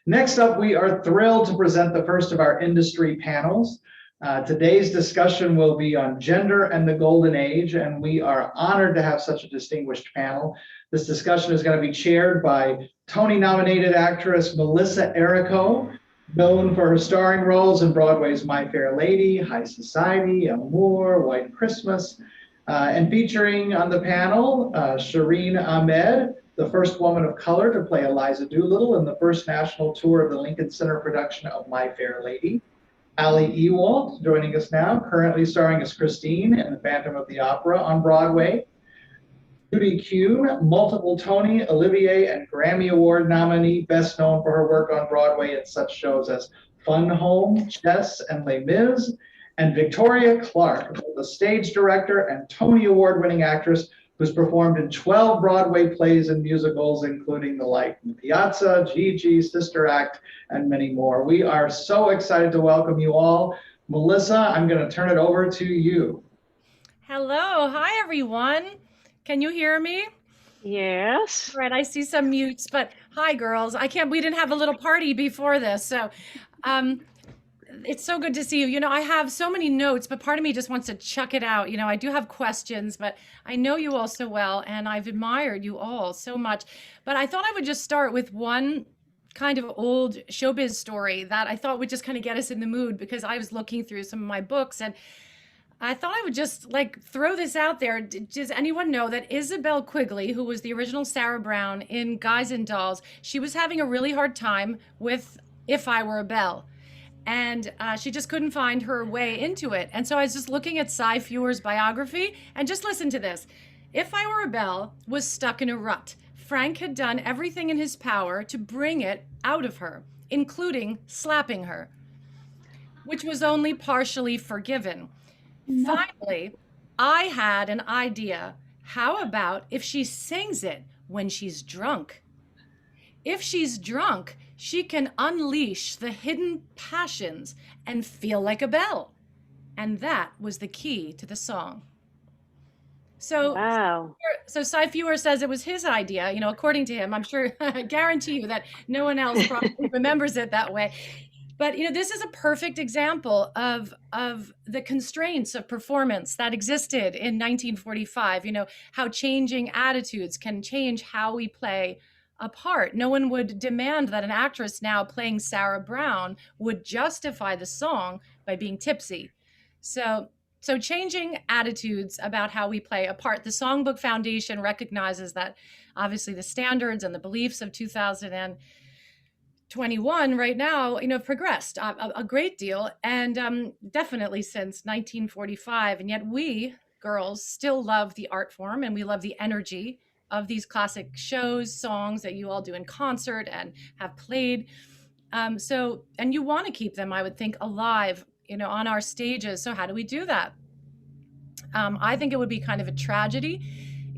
Next up, we are thrilled to present the first of our industry panels. Today's discussion will be on gender and the golden age, and we are honored to have such a distinguished panel. This discussion is going to be chaired by Tony-nominated actress Melissa Errico, known for her starring roles in Broadway's My Fair Lady, High Society, Amour, White Christmas, and featuring on the panel, Shereen Ahmed, the first woman of color to play Eliza Doolittle in the first national tour of the Lincoln Center production of My Fair Lady. Ewoldt, joining us now, currently starring as Christine in The Phantom of the Opera on Broadway. Judy Kuhn, multiple Tony, Olivier, and Grammy Award nominee, best known for her work on Broadway in such shows as Fun Home, Chess, and Les Mis. And Victoria Clark, the stage director and Tony Award-winning actress who's performed in 12 Broadway plays and musicals, including The Light in the Piazza, Gigi, Sister Act, and many more. We are so excited to welcome you all. Melissa, I'm going to turn it over to you. Hello. Hi, everyone. Can you hear me? Yes. All right, I see some mutes, but hi, girls. We didn't have a little party before this, so it's so good to see you. You know, I have so many notes, but part of me just wants to chuck it out. You know, I do have questions, but I know you all so well, and I've admired you all so much. But I thought I would just start with one kind of old showbiz story that I thought would just kind of get us in the mood, because I was looking through some of my books and I thought I would just like throw this out there. Does anyone know that Isabel Quigley, who was the original Sarah Brown in Guys and Dolls, she was having a really hard time with If I Were a Belle? And she just couldn't find her way into it. And so I was just looking at Cy Feuer's biography, and just listen to this. If I Were a Belle was stuck in a rut. Frank had done everything in his power to bring it out of her, including slapping her, which was only partially forgiven. No. Finally, I had an idea. How about if she sings it when she's drunk? If she's drunk, she can unleash the hidden passions and feel like a belle. And that was the key to the song. So, wow. So Cy Feuer says it was his idea, you know, according to him. I'm sure, I guarantee you that no one else probably remembers it that way. But, you know, this is a perfect example of the constraints of performance that existed in 1945, you know, how changing attitudes can change how we play a part. No one would demand that an actress now playing Sarah Brown would justify the song by being tipsy. So changing attitudes about how we play a part. The Songbook Foundation recognizes that obviously the standards and the beliefs of 2021 right now, you know, have progressed a great deal, and definitely since 1945. And yet we girls still love the art form, and we love the energy of these classic shows, songs that you all do in concert and have played. And you want to keep them, I would think, alive, you know, on our stages. So how do we do that? I think it would be kind of a tragedy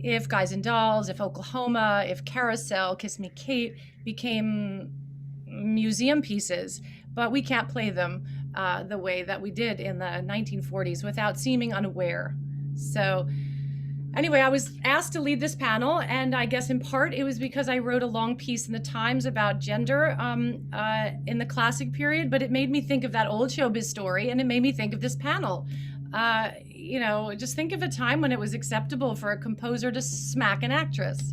if Guys and Dolls, if Oklahoma, if Carousel, Kiss Me Kate became museum pieces, but we can't play them the way that we did in the 1940s without seeming unaware. So anyway, I was asked to lead this panel, and I guess in part it was because I wrote a long piece in the Times about gender in the classic period, but it made me think of that old showbiz story, and it made me think of this panel. You know, just think of a time when it was acceptable for a composer to smack an actress,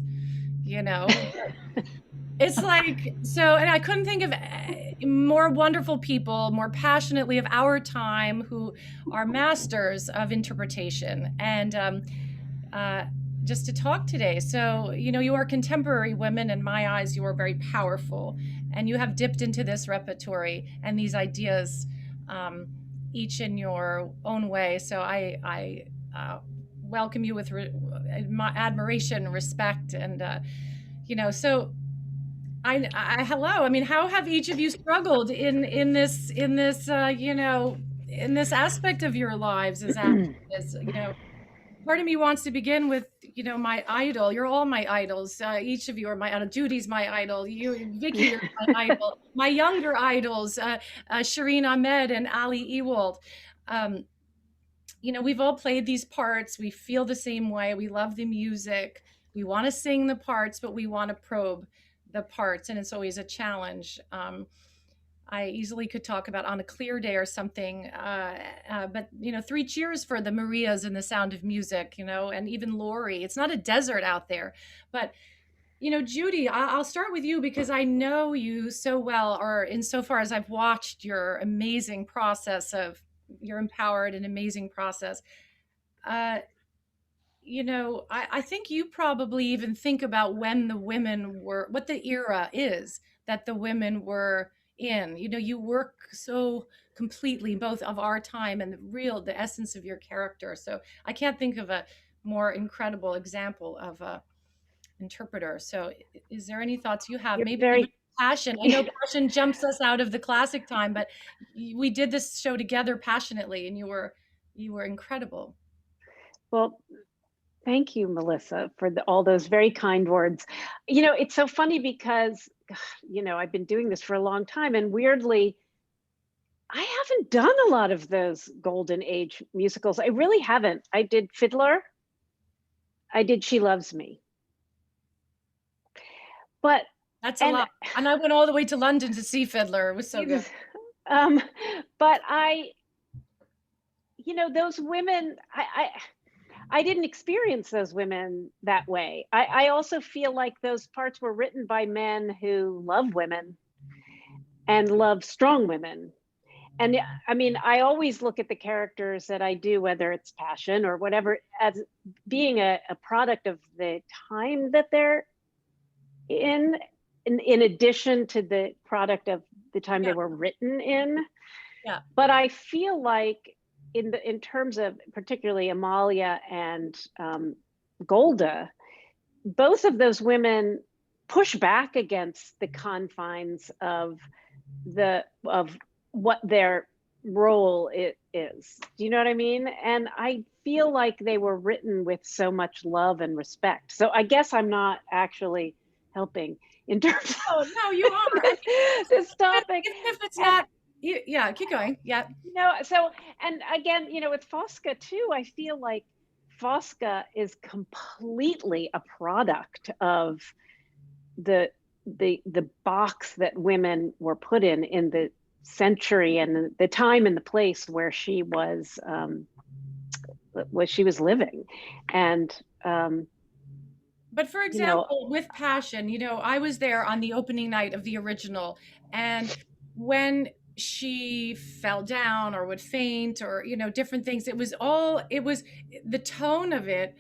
you know. It's like, so, and I couldn't think of more wonderful people, more passionately of our time, who are masters of interpretation. And just to talk today. So, you know, you are contemporary women. In my eyes, you are very powerful, and you have dipped into this repertory and these ideas, each in your own way. So I welcome you with admiration, respect, and, you know, so hello. I mean, how have each of you struggled in this you know, in this aspect of your lives as actors? You know, part of me wants to begin with, you know, my idol. You're all my idols. Each of you are my idol. Judy's my idol. You, Vicky, you're my idol. My younger idols, Shereen Ahmed and Ali Ewoldt. You know, we've all played these parts. We feel the same way. We love the music. We want to sing the parts, but we want to probe the parts, and it's always a challenge. I easily could talk about On a Clear Day or something, but you know, Three Cheers for the Marias in The Sound of Music, you know, and even Lori. It's not a desert out there, but you know, Judy, I'll start with you because I know you so well, or insofar as I've watched your amazing process of your empowered and amazing process. Uh, you know, I think you probably even think about when the women were, what the era is that the women were in. You know, you work so completely both of our time and the essence of your character. So I can't think of a more incredible example of a interpreter. So is there any thoughts you have? You're Maybe even very, passion. I know passion jumps us out of the classic time, but we did this show together passionately, and you were incredible. well, thank you, Melissa, for all those very kind words. You know, it's so funny because, you know, I've been doing this for a long time, and weirdly, I haven't done a lot of those golden age musicals. I really haven't. I did Fiddler. I did She Loves Me. But, That's a and lot. And I went all the way to London to see Fiddler. It was so good. um, but you know, those women, I didn't experience those women that way. I also feel like those parts were written by men who love women and love strong women. And I mean, I always look at the characters that I do, whether it's passion or whatever, as being a product of the time that they're in addition to the product of the time Yeah. they were written in. Yeah. But I feel like in terms of particularly Amalia and Golda, both of those women push back against the confines of what their role is. Do you know what I mean? And I feel like they were written with so much love and respect. So I guess I'm not actually helping in terms Oh, no, you are. I mean, this topic. even if it's not, yeah, keep going. Yeah. You know, so, and again, you know, with Fosca too, I feel like Fosca is completely a product of the box that women were put in the century and the time and the place where she was living. And but for example, with Passion, you know, I was there on the opening night of the original, and when she fell down or would faint or, you know, different things, it was the tone of it.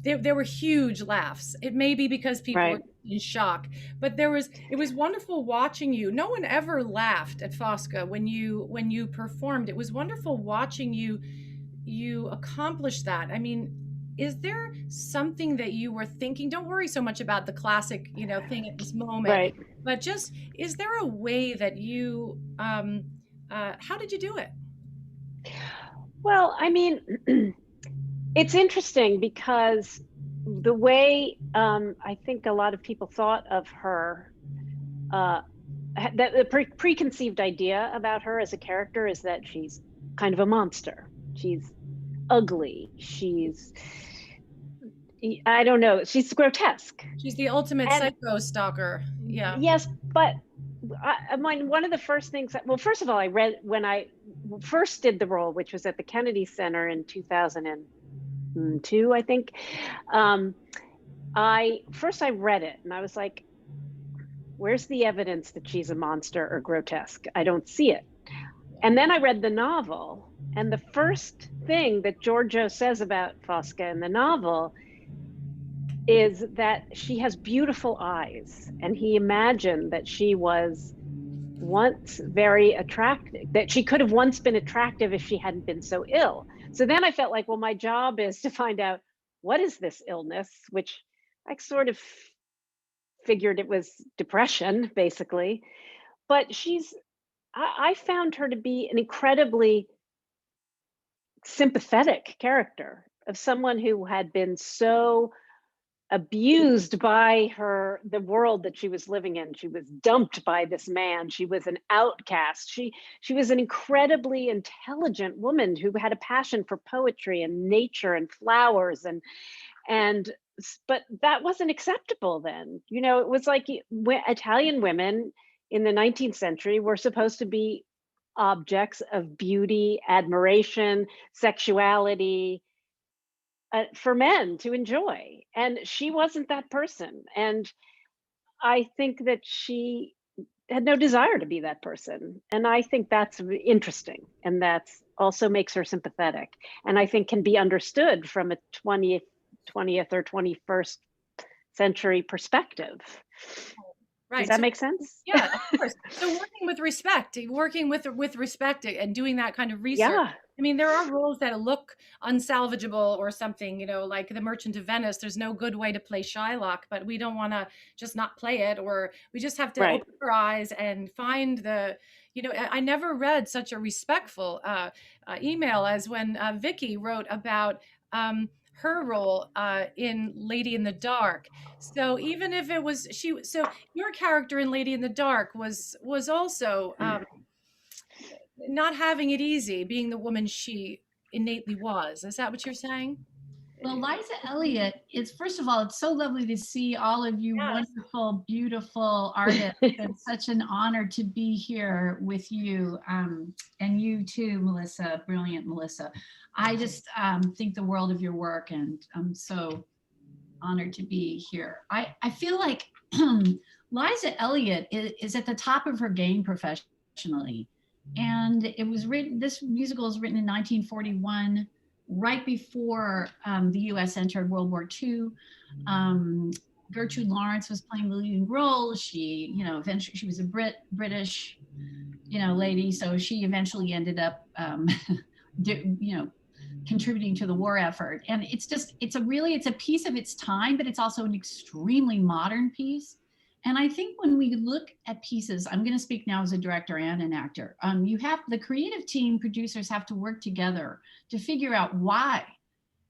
There were huge laughs. It may be because people right. were in shock, but it was wonderful watching you. No one ever laughed at Fosca when you performed. It was wonderful watching you accomplish that. I mean, is there something that you were thinking? Don't worry so much about the classic, you know, thing at this moment, right. but just, is there a way that you, how did you do it? Well, I mean, it's interesting because the way I think a lot of people thought of her, that the preconceived idea about her as a character is that she's kind of a monster. She's ugly. I don't know, she's grotesque. She's the ultimate psycho stalker. Yeah. Yes, but one of the first things well, first of all, I read when I first did the role, which was at the Kennedy Center in 2002, I think. I read it and I was like, where's the evidence that she's a monster or grotesque? I don't see it. And then I read the novel, and the first thing that Giorgio says about Fosca in the novel is that she has beautiful eyes, and he imagined that she was once very attractive, that she could have once been attractive if she hadn't been so ill. So then I felt like, well, my job is to find out, what is this illness, which I sort of figured it was depression, basically. But I found her to be an incredibly sympathetic character of someone who had been so abused by the world that she was living in. She was dumped by this man. She was an outcast. She was an incredibly intelligent woman who had a passion for poetry and nature and flowers and but that wasn't acceptable then. You know, it was like Italian women in the 19th century were supposed to be objects of beauty, admiration, sexuality, for men to enjoy. And she wasn't that person. And I think that she had no desire to be that person. And I think that's interesting. And that's also makes her sympathetic. And I think can be understood from a 20th or 21st century perspective. Right. Does that So, make sense? yeah, of course. So working with respect and doing that kind of research. Yeah. I mean, there are roles that look unsalvageable or something, you know, like The Merchant of Venice. There's no good way to play Shylock, but we don't want to just not play it, or we just have to Right. open our eyes and find the, you know, I never read such a respectful email as when Vicky wrote about her role in Lady in the Dark. So even if it was so your character in Lady in the Dark was also not having it easy, being the woman she innately was. Is that what you're saying? Well, Liza Elliott, it's first of all, it's so lovely to see all of you Yes. wonderful, beautiful artists. It's such an honor to be here with you, and you too, Melissa, brilliant Melissa. I just think the world of your work, and I'm so honored to be here. I feel like Liza Elliott is at the top of her game professionally. And it was written, this musical was written in 1941, right before the US entered World War II. Gertrude Lawrence was playing the leading role. She, you know, eventually she was a British, you know, lady. So she eventually ended up, you know, contributing to the war effort. And it's just, it's a piece of its time, but it's also an extremely modern piece. And I think when we look at pieces, I'm going to speak now as a director and an actor. You have the creative team, producers have to work together to figure out why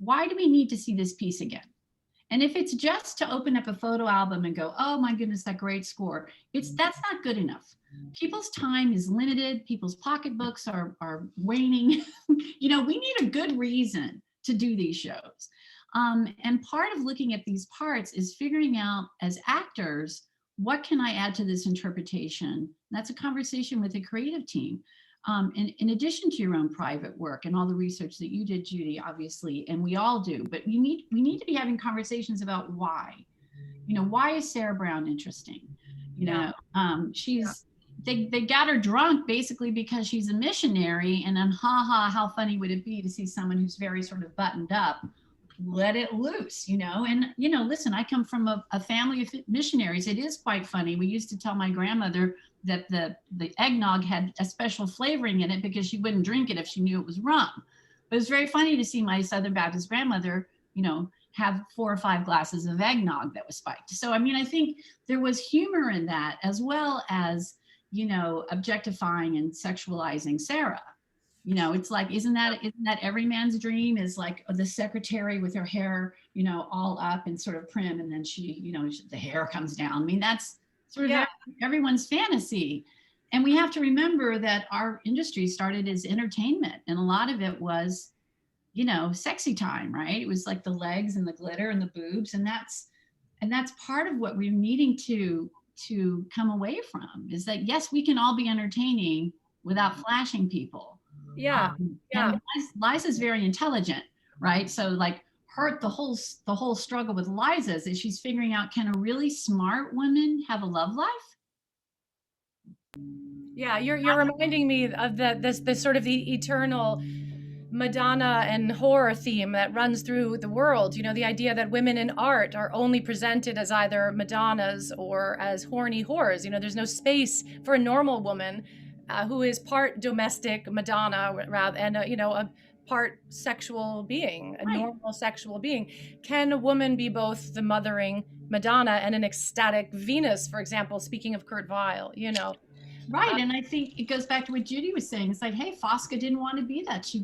do we need to see this piece again? And if it's just to open up a photo album and go, oh my goodness, that great score, that's not good enough. People's time is limited. People's pocketbooks are waning. You know, we need a good reason to do these shows. And part of looking at these parts is figuring out as actors, what can I add to this interpretation? That's a conversation with the creative team. In addition to your own private work and all the research that you did, Judy, obviously, and we all do, but we need to be having conversations about why. You know, why is Sarah Brown interesting? You know, they got her drunk basically because she's a missionary, and then how funny would it be to see someone who's very sort of buttoned up let it loose, you know? And, you know, listen, I come from a family of missionaries. It is quite funny. We used to tell my grandmother that the eggnog had a special flavoring in it because she wouldn't drink it if she knew it was rum. But it's very funny to see my Southern Baptist grandmother, you know, have 4 or 5 glasses of eggnog that was spiked. So, I mean, I think there was humor in that, as well as, you know, objectifying and sexualizing Sarah. You know, it's like, isn't that every man's dream, is like the secretary with her hair, you know, all up and sort of prim, and then she, you know, the hair comes down. I mean, that's sort of everyone's fantasy. And we have to remember that our industry started as entertainment, and a lot of it was, you know, sexy time, right? It was like the legs and the glitter and the boobs, and that's part of what we're needing to come away from, is that yes, we can all be entertaining without flashing people. And Liza's very intelligent, right? So like the whole struggle with Liza is she's figuring out, can a really smart woman have a love life? Yeah, you're reminding me of this sort of the eternal Madonna and horror theme that runs through the world. You know, the idea that women in art are only presented as either Madonnas or as horny whores. You know, there's no space for a normal woman who is part domestic Madonna, rather, and you know, a part sexual being, a normal sexual being. Can a woman be both the mothering Madonna and an ecstatic Venus, for example? Speaking of Kurt Weill, you know. Right, and I think it goes back to what Judy was saying. It's like, hey, Fosca didn't want to be that. She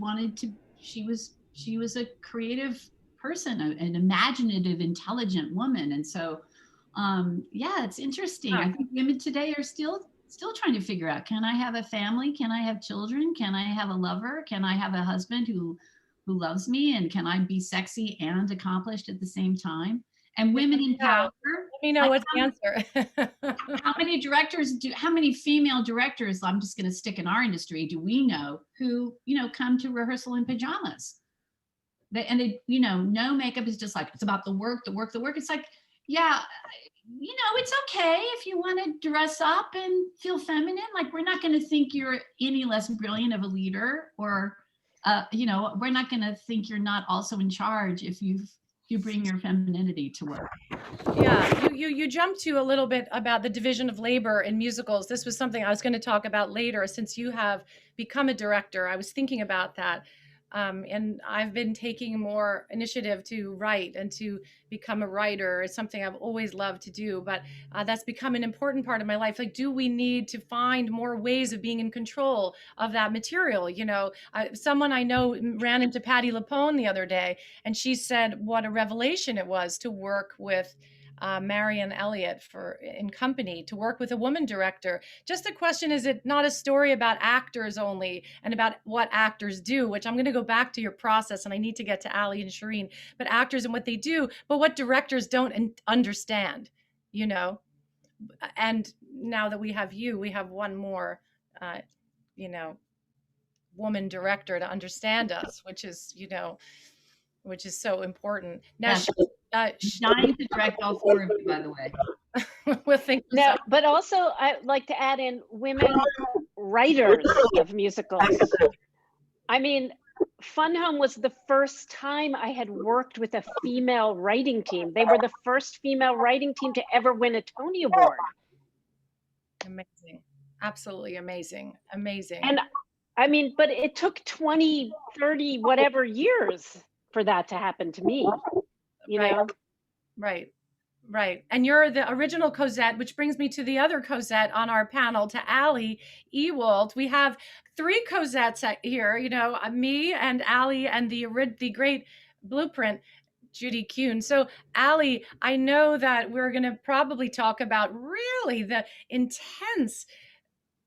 was a creative person, an imaginative, intelligent woman, and so, yeah, it's interesting. I think women today are still trying to figure out, can I have a family? Can I have children? Can I have a lover? Can I have a husband who loves me? And can I be sexy and accomplished at the same time? and women in No. power. Let me know what's the answer. How many female directors, I'm just going to stick in our industry, do we know who, come to rehearsal in pajamas? They, no makeup, is just like, it's about the work, the work, the work. It's like, yeah, it's okay if you want to dress up and feel feminine. Like, we're not going to think you're any less brilliant of a leader, or, we're not going to think you're not also in charge if you bring your femininity to work. Yeah, you jumped to a little bit about the division of labor in musicals. This was something I was going to talk about later. Since you have become a director, I was thinking about that. And I've been taking more initiative to write and to become a writer. It's something I've always loved to do, but that's become an important part of my life. Like, do we need to find more ways of being in control of that material? Someone I know ran into Patti LuPone the other day, and she said what a revelation it was to work with Marion Elliott in Company, to work with a woman director. Just the question, is it not a story about actors only and about what actors do, which I'm going to go back to your process, and I need to get to Ali and Shereen, but actors and what they do, but what directors don't understand, and now that we have you, we have one more, woman director to understand us, which is so important. Now, Yes. Dying to direct all four of you, by the way. we'll think. No, but also I'd like to add in women writers of musicals. I mean, Fun Home was the first time I had worked with a female writing team. They were the first female writing team to ever win a Tony Award. Amazing. Absolutely amazing. Amazing. And I mean, but it took 20, 30, whatever years for that to happen to me, know? Right. And you're the original Cosette, which brings me to the other Cosette on our panel, to Ali Ewoldt. We have three Cosettes here, me and Ali and the great Blueprint, Judy Kuhn. So Ali, I know that we're going to probably talk about really the intense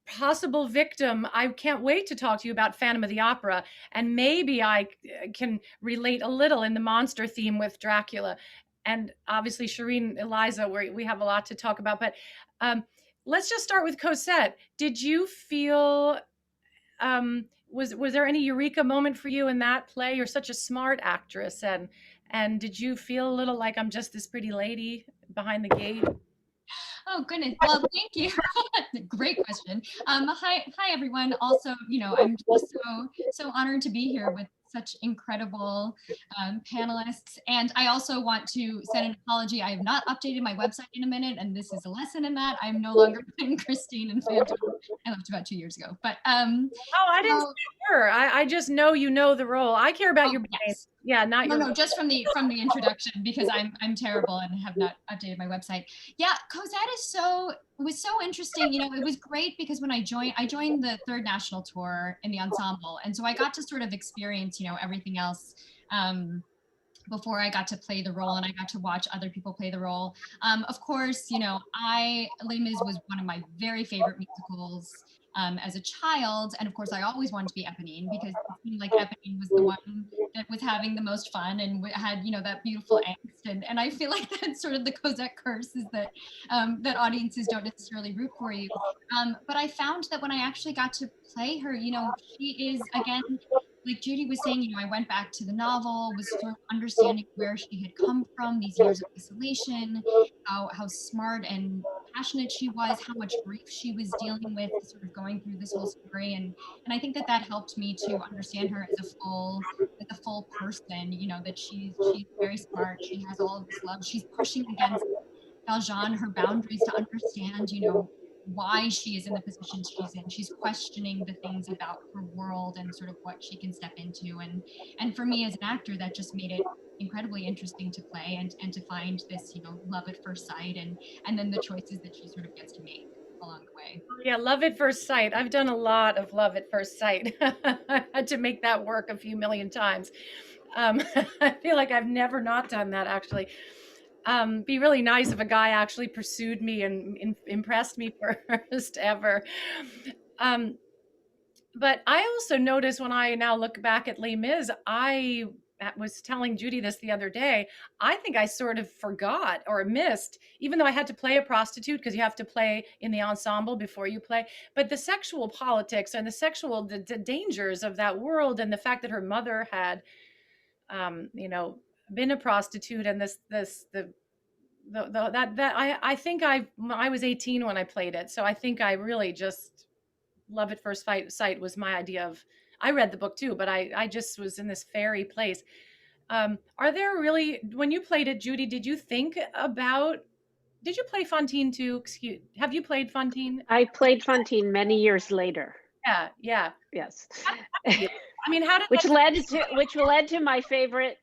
possible victim. I can't wait to talk to you about Phantom of the Opera, and maybe I can relate a little in the monster theme with Dracula. And obviously, Shereen, Eliza, we have a lot to talk about. But let's just start with Cosette. Did you feel, was there any eureka moment for you in that play? You're such a smart actress. And did you feel a little like, I'm just this pretty lady behind the gate? Oh, goodness. Well, thank you. Great question. Hi, everyone. Also, I'm just so honored to be here with such incredible panelists. And I also want to send an apology. I have not updated my website in a minute, and this is a lesson in that. I'm no longer playing Christine in Phantom. I left about 2 years ago. But I didn't see her. I just know the role. I care about your yes. Yeah, not your. No, just from the introduction, because I'm terrible and have not updated my website. Yeah, Cosette was so interesting. It was great because when I joined the third national tour in the ensemble, and so I got to sort of experience everything else before I got to play the role, and I got to watch other people play the role. Of course, Les Mis was one of my very favorite musicals as a child, and of course I always wanted to be Eponine, because it seemed like Eponine was the one that was having the most fun and had that beautiful angst, and I feel like that's sort of the Cosette curse, is that that audiences don't necessarily root for you, but I found that when I actually got to play her, she is, again, like Judy was saying, I went back to the novel, was sort of understanding where she had come from, these years of isolation, how smart and passionate she was, how much grief she was dealing with, sort of going through this whole story, and I think that helped me to understand her as a full person. That she's very smart, she has all of this love, she's pushing against Valjean, her boundaries, to understand, why she is in the position she's in. She's questioning the things about her world and sort of what she can step into. And for me as an actor, that just made it incredibly interesting to play and to find this, love at first sight, and then the choices that she sort of gets to make along the way. Yeah, love at first sight. I've done a lot of love at first sight. I had to make that work a few million times. I feel like I've never not done that, actually. Be really nice if a guy actually pursued me and impressed me first ever. But I also notice, when I now look back at Les Mis, I was telling Judy this the other day. I think I sort of forgot or missed, even though I had to play a prostitute because you have to play in the ensemble before you play. But the sexual politics and the dangers of that world, and the fact that her mother had, been a prostitute, and I think I was 18 when I played it, so I think I really just love at first sight was my idea of. I read the book too, but I just was in this fairy place. Are there really, when you played it, Judy, did you play Fantine too? Have you played Fantine? I played Fantine many years later. Yeah. Yes. I mean, how did which led to my favorite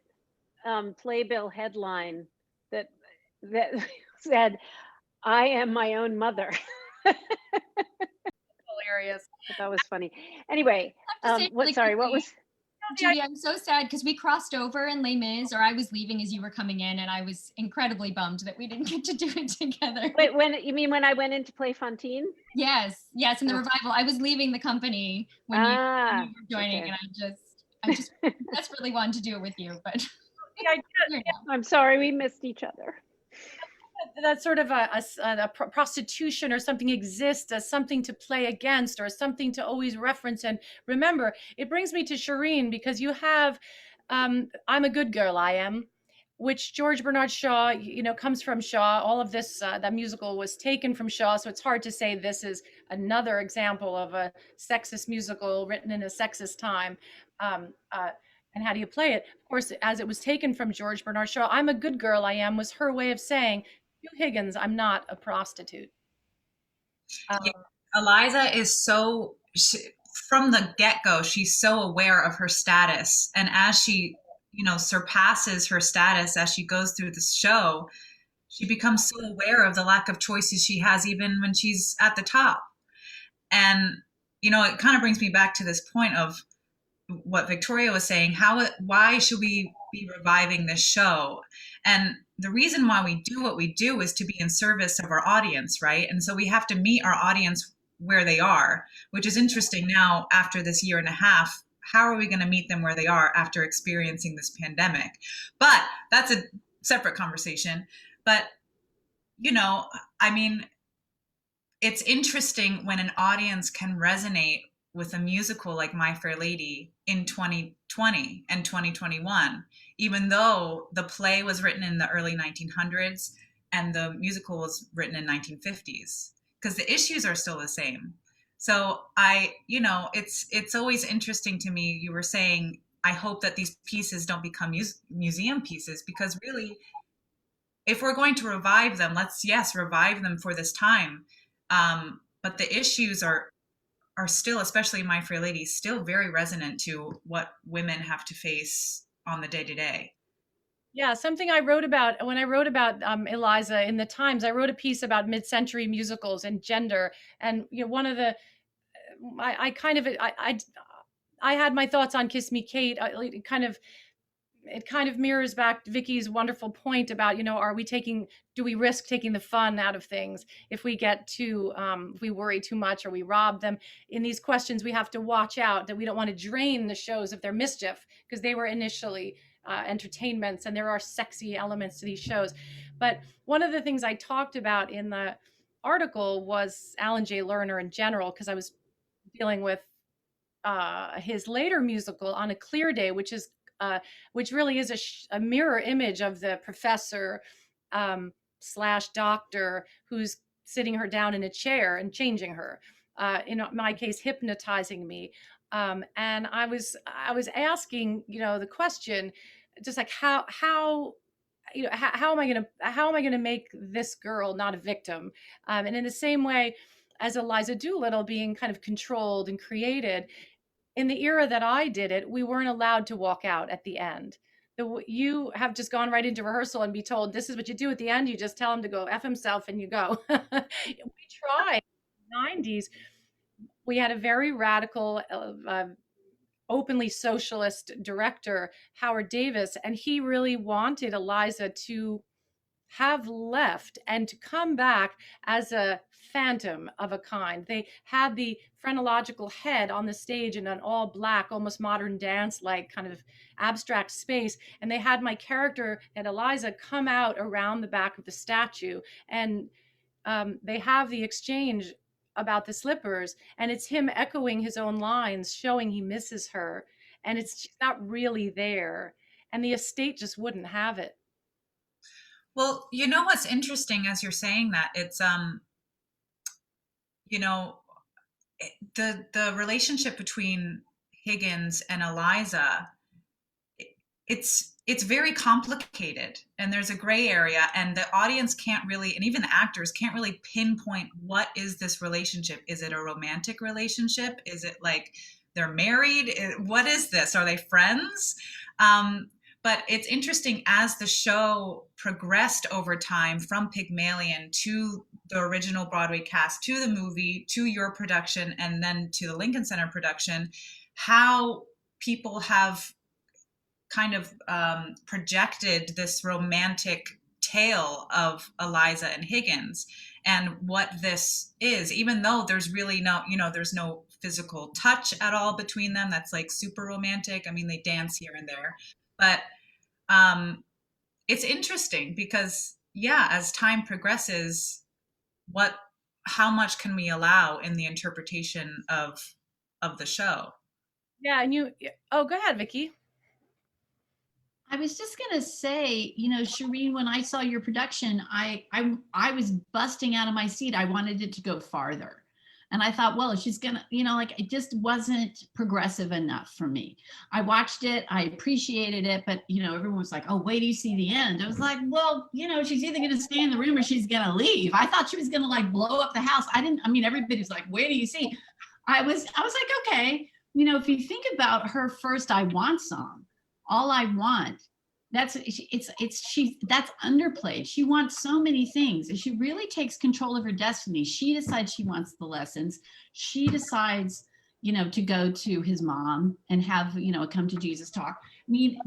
playbill headline that said, "I am my own mother." Hilarious. That was funny. Anyway, what was? Judy, I'm so sad because we crossed over in Les Mis, or I was leaving as you were coming in, and I was incredibly bummed that we didn't get to do it together. Wait, when I went in to play Fantine? Yes, in the revival. I was leaving the company when you were joining, okay. and I just desperately wanted to do it with you, but I'm sorry we missed each other. That sort of a prostitution or something exists as something to play against or something to always reference and remember. It brings me to Shereen, because you have I'm a Good Girl, I Am, which George Bernard Shaw, comes from Shaw. All of this, that musical was taken from Shaw, so it's hard to say this is another example of a sexist musical written in a sexist time. And how do you play it? Of course, as it was taken from George Bernard Shaw, I'm a Good Girl, I Am was her way of saying, Hugh Higgins, I'm not a prostitute. Eliza is from the get-go, she's so aware of her status. And as she, surpasses her status as she goes through the show, she becomes so aware of the lack of choices she has, even when she's at the top. And, it kind of brings me back to this point of what Victoria was saying. Why should we be reviving this show? And the reason why we do what we do is to be in service of our audience, right? And so we have to meet our audience where they are, which is interesting now after this year and a half. How are we going to meet them where they are after experiencing this pandemic? But that's a separate conversation. But, it's interesting when an audience can resonate with a musical like My Fair Lady in 2020 and 2021, even though the play was written in the early 1900s and the musical was written in 1950s, because the issues are still the same. So it's always interesting to me. You were saying, I hope that these pieces don't become museum pieces, because really, if we're going to revive them, let's revive them for this time. But the issues are still, especially My Fair Lady, still very resonant to what women have to face on the day-to-day. Yeah, something I wrote about when I wrote about Eliza in the Times. I wrote a piece about mid-century musicals and gender, and one of the I had my thoughts on Kiss Me Kate. It kind of mirrors back Vicky's wonderful point about, do we risk taking the fun out of things if we get if we worry too much or we rob them? In these questions, we have to watch out that we don't want to drain the shows of their mischief, because they were initially entertainments, and there are sexy elements to these shows. But one of the things I talked about in the article was Alan J. Lerner in general, because I was dealing with his later musical On a Clear Day, which really is a mirror image of the professor / doctor who's sitting her down in a chair and changing her, in my case, hypnotizing me. And I was asking, the question, just like how am I going to make this girl not a victim? And in the same way as Eliza Doolittle being kind of controlled and created, in the era that I did it, we weren't allowed to walk out at the end. You have just gone right into rehearsal and be told, this is what you do at the end. You just tell him to go F himself and you go. We tried in the 90s. We had a very radical, openly socialist director, Howard Davis, and he really wanted Eliza to have left and to come back as a phantom of a kind. They had the phrenological head on the stage in an all black, almost modern dance like kind of abstract space. And they had my character and Eliza come out around the back of the statue. And they have the exchange about the slippers, and it's him echoing his own lines, showing he misses her. And she's not really there. And the estate just wouldn't have it. Well, you know what's interesting as you're saying that, it's you know, the relationship between Higgins and Eliza, it's very complicated, and there's a gray area, and the audience can't really, and even the actors can't really pinpoint what is this relationship. Is it a romantic relationship? Is it like they're married? What is this? Are they friends? But it's interesting, as the show progressed over time from Pygmalion to the original Broadway cast, to the movie, to your production, and then to the Lincoln Center production, how people have kind of projected this romantic tale of Eliza and Higgins and what this is, even though there's really there's no physical touch at all between them. That's like super romantic. I mean, they dance here and there, but it's interesting because, yeah, as time progresses, how much can we allow in the interpretation of the show? Yeah, and go ahead, Vicki. I was just gonna say, Shereen, when I saw your production, I was busting out of my seat. I wanted it to go farther. And I thought, well, she's gonna, it just wasn't progressive enough for me. I watched it, I appreciated it, but everyone was like, oh, wait till you see the end. I was like, well, she's either gonna stay in the room or she's gonna leave. I thought she was gonna like blow up the house. Everybody's like, wait till you see. I was like, okay, if you think about her first I Want song, All I Want, that's underplayed. She wants so many things, and she really takes control of her destiny. She decides she wants the lessons. She decides, to go to his mom and have, a come to Jesus talk. I mean,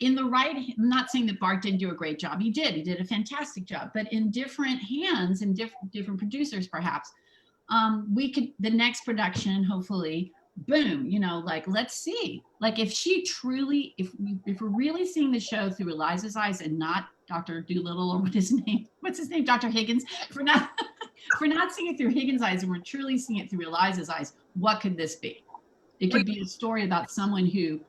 I'm not saying that Bart didn't do a great job. He did a fantastic job, but in different hands and different producers, perhaps, the next production, hopefully, boom, let's see, if she truly, if we're really seeing the show through Eliza's eyes and not Dr. Doolittle, or what's his name, Dr. Higgins, if we're not seeing it through Higgins' eyes and we're truly seeing it through Eliza's eyes, what could this be? It could be a story about someone who,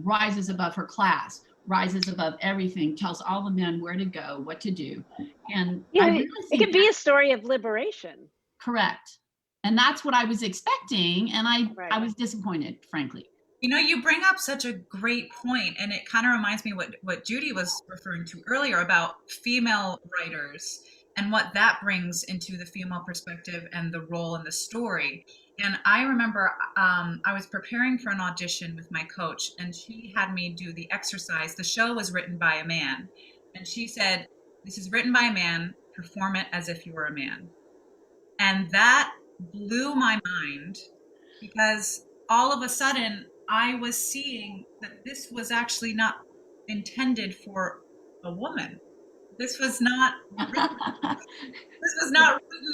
rises above her class, rises above everything, tells all the men where to go, what to do. And it could be a story of liberation. Correct. And that's what I was expecting. And I was disappointed, frankly. You bring up such a great point, and it kind of reminds me what Judy was referring to earlier about female writers and what that brings into the female perspective and the role in the story. And I remember I was preparing for an audition with my coach, and she had me do the exercise. The show was written by a man, and she said, "This is written by a man, perform it as if you were a man." And that blew my mind, because all of a sudden I was seeing that this was actually not intended for a woman. This was not written,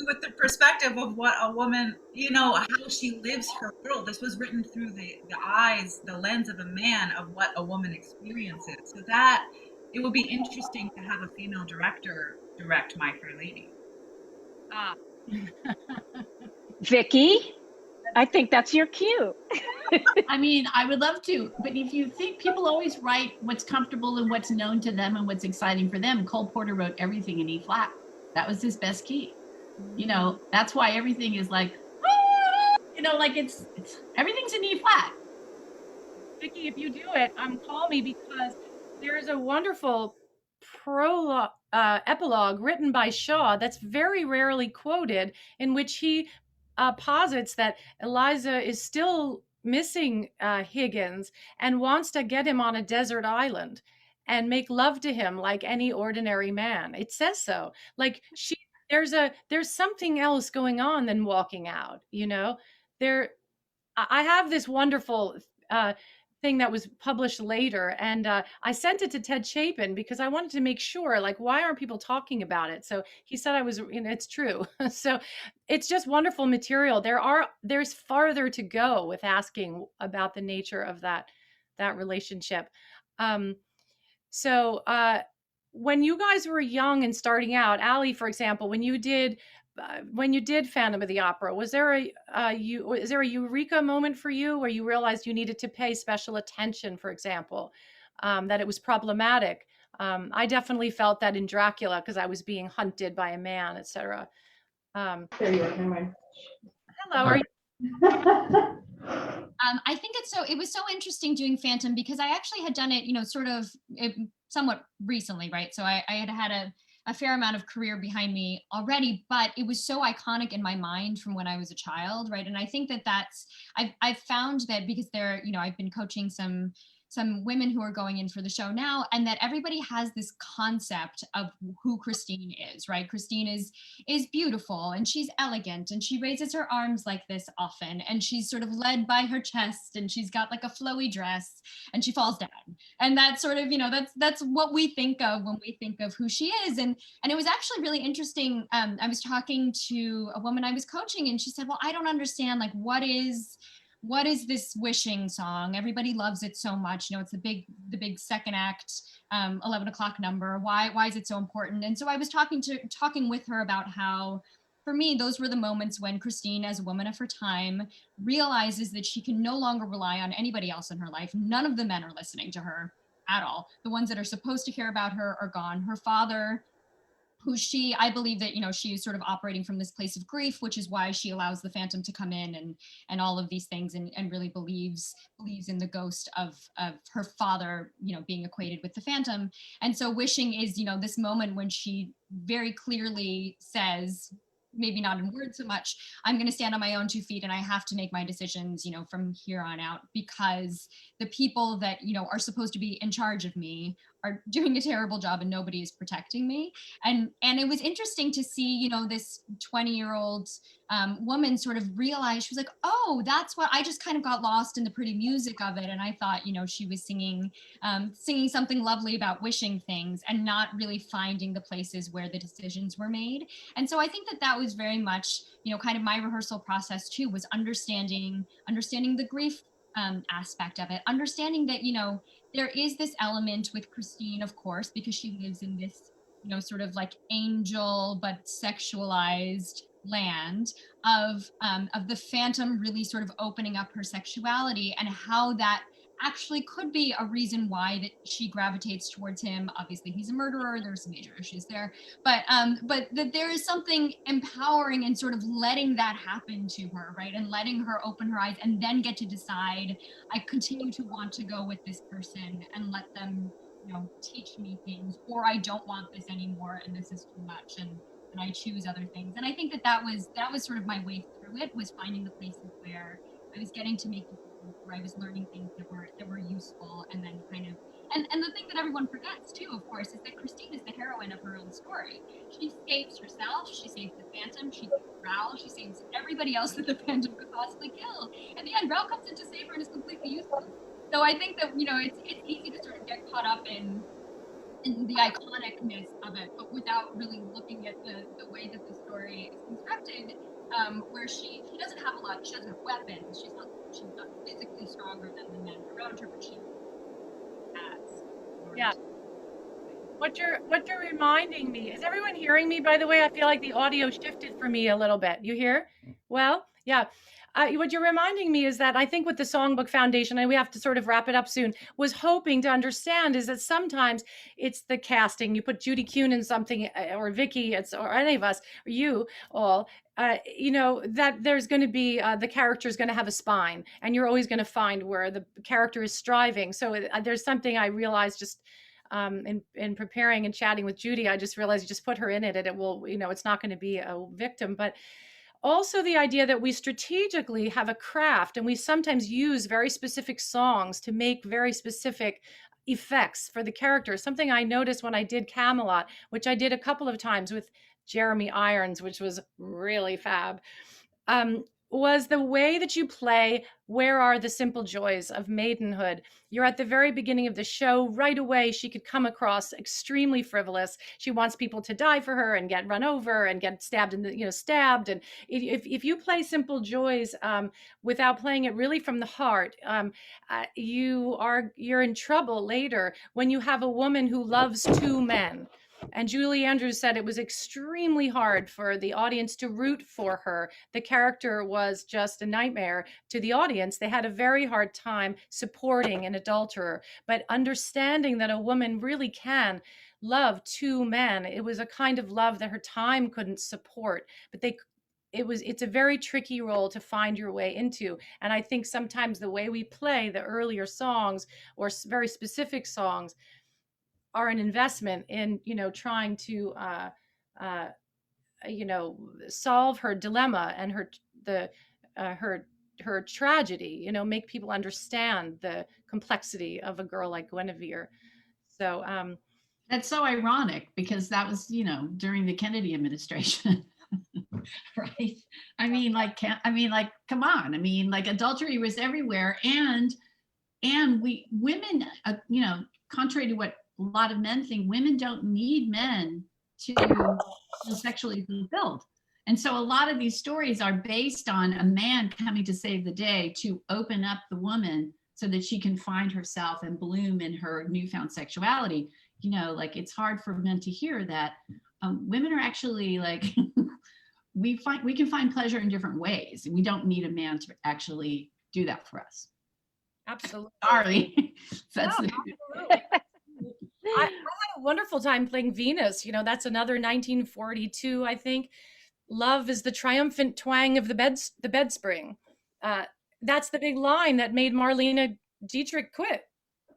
with the perspective of what a woman, how she lives her world. This was written through the eyes, the lens of a man, of what a woman experiences. So that it would be interesting to have a female director direct My Fair Lady. Vicki, I think that's your cue. I mean, I would love to, but if you think, people always write what's comfortable and what's known to them and what's exciting for them. Cole Porter wrote everything in E flat. That was his best key. That's why everything is like, it's everything's in E flat. Vicki, if you do it, call me, because there's a wonderful prologue, epilogue written by Shaw that's very rarely quoted, in which he posits that Eliza is still missing Higgins and wants to get him on a desert island and make love to him like any ordinary man. It says so. Like there's something else going on than walking out. I have this wonderful thing that was published later, and I sent it to Ted Chapin because I wanted to make sure, like, why aren't people talking about it? So he said I was, it's true. So it's just wonderful material. There's farther to go with asking about the nature of that relationship. Um, so when you guys were young and starting out, Allie, for example, when you did Phantom of the Opera, was there is there a eureka moment for you where you realized you needed to pay special attention, for example, that it was problematic? I definitely felt that in Dracula because I was being hunted by a man, etc. There you are, never mind. Hello, are you? I think it was so interesting doing Phantom because I actually had done it, somewhat recently, right? So I had a fair amount of career behind me already, but it was so iconic in my mind from when I was a child, right? And I think I've found that because I've been coaching some women who are going in for the show now, and that everybody has this concept of who Christine is, right? Christine is beautiful and she's elegant and she raises her arms like this often, and she's sort of led by her chest, and she's got like a flowy dress and she falls down. And that's sort of, that's what we think of when we think of who she is. And it was actually really interesting. I was talking to a woman I was coaching, and she said, well, I don't understand, like, what is this wishing song? Everybody loves it so much. It's the big second act, 11 o'clock number. Why is it so important? And so I was talking with her about how, for me, those were the moments when Christine, as a woman of her time, realizes that she can no longer rely on anybody else in her life. None of the men are listening to her at all. The ones that are supposed to care about her are gone. Her father, who I believe that, she is sort of operating from this place of grief, which is why she allows the Phantom to come in and all of these things, and really believes in the ghost of her father, being equated with the Phantom. And so wishing is, this moment when she very clearly says, maybe not in words so much, I'm going to stand on my own 2 feet and I have to make my decisions, from here on out, because the people that, are supposed to be in charge of me are doing a terrible job and nobody is protecting me. And it was interesting to see, this 20-year-old woman sort of realize, she was like, oh, that's what I just kind of got lost in the pretty music of it. And I thought, she was singing something lovely about wishing things and not really finding the places where the decisions were made. And so I think that was very much, kind of my rehearsal process too, was understanding the grief aspect of it, understanding that, there is this element with Christine, of course, because she lives in this, sort of like angel but sexualized land of the Phantom really sort of opening up her sexuality, and how that actually could be a reason why that she gravitates towards him. Obviously, he's a murderer. There's some major issues there, but that there is something empowering in sort of letting that happen to her, right? And letting her open her eyes and then get to decide, I continue to want to go with this person and let them, teach me things, or I don't want this anymore and this is too much, and I choose other things. And I think that was sort of my way through it, was finding the places where I was getting to make where I was learning things that were useful, and then kind of, and the thing that everyone forgets too, of course, is that Christine is the heroine of her own story. She saves herself, she saves the Phantom, she saves Raoul, she saves everybody else that the Phantom could possibly kill. In the end, Raoul comes in to save her and is completely useless. So I think that, it's easy to sort of get caught up in the iconicness of it, but without really looking at the way that the story is constructed, where she doesn't have a lot, she doesn't have weapons, she's not physically stronger than the men around her, but she has. Yeah. What you're reminding me, is everyone hearing me, by the way? I feel like the audio shifted for me a little bit. You hear? Well, yeah. What you're reminding me is that I think with the Songbook Foundation, and we have to sort of wrap it up soon, was hoping to understand is that sometimes it's the casting. You put Judy Kuhn in something, or Vicky, or any of us, or you all, that there's going to be, the character is going to have a spine, and you're always going to find where the character is striving. So there's something I realized just in preparing and chatting with Judy, I just realized you just put her in it and it will, it's not going to be a victim, but also the idea that we strategically have a craft, and we sometimes use very specific songs to make very specific effects for the characters. Something I noticed when I did Camelot, which I did a couple of times with Jeremy Irons, which was really fab. was the way that you play Where Are the Simple Joys of Maidenhood. You're at the very beginning of the show. Right away, she could come across extremely frivolous. She wants people to die for her and get run over and get stabbed in the, stabbed. And if you play Simple Joys without playing it really from the heart, you're in trouble later when you have a woman who loves two men. And Julie Andrews said it was extremely hard for the audience to root for her. The character was just a nightmare to the audience. They had a very hard time supporting an adulterer, but understanding that a woman really can love two men. It was a kind of love that her time couldn't support, but it's a very tricky role to find your way into. And I think sometimes the way we play the earlier songs or very specific songs are an investment in, trying to, solve her dilemma and her tragedy, make people understand the complexity of a girl like Guinevere. So, that's so ironic because that was, during the Kennedy administration. Right. Come on. Adultery was everywhere. And women, contrary to what a lot of men think, women don't need men to feel sexually fulfilled. And so a lot of these stories are based on a man coming to save the day, to open up the woman so that she can find herself and bloom in her newfound sexuality. It's hard for men to hear that women are actually we can find pleasure in different ways. We don't need a man to actually do that for us. Absolutely. Sorry. Absolutely. I had a wonderful time playing Venus. That's another 1942, I think. Love is the triumphant twang of the bed spring. That's the big line that made Marlene Dietrich quit.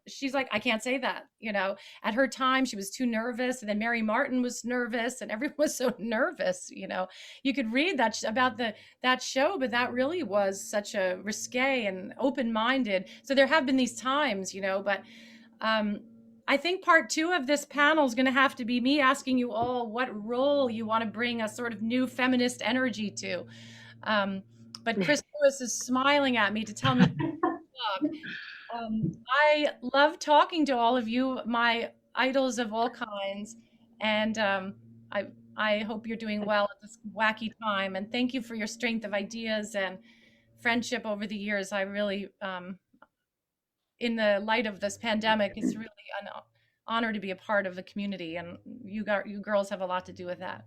She's like, I can't say that. At her time, she was too nervous. And then Mary Martin was nervous and everyone was so nervous. You could read that about that show, but that really was such a risque and open-minded. So there have been these times, but I think part 2 of this panel is going to have to be me asking you all what role you want to bring a sort of new feminist energy to. But Chris Lewis is smiling at me to tell me. I love talking to all of you, my idols of all kinds, and I hope you're doing well at this wacky time. And thank you for your strength of ideas and friendship over the years. I really, in the light of this pandemic, it's really an honor to be a part of the community, and you girls have a lot to do with that.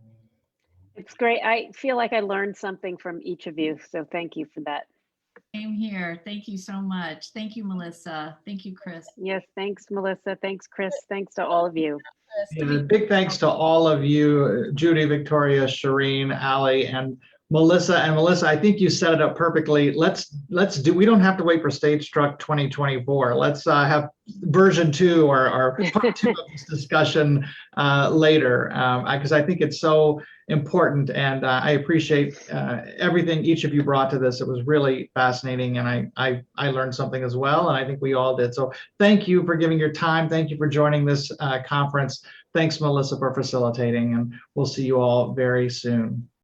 It's great. I feel like I learned something from each of you, so thank you for that. Same here. Thank you so much. Thank you, Melissa. Thank you, Chris. Yes, thanks, Melissa. Thanks, Chris. Thanks to all of you. Yeah, big thanks to all of you, Judy, Victoria, Shereen, Ali, and Melissa. And Melissa, I think you set it up perfectly. Let's do, we don't have to wait for StageStruck 2024. Let's have version 2 or part 2 of this discussion later, because I think it's so important, and I appreciate everything each of you brought to this. It was really fascinating, and I learned something as well, and I think we all did. So thank you for giving your time. Thank you for joining this conference. Thanks, Melissa, for facilitating, and we'll see you all very soon.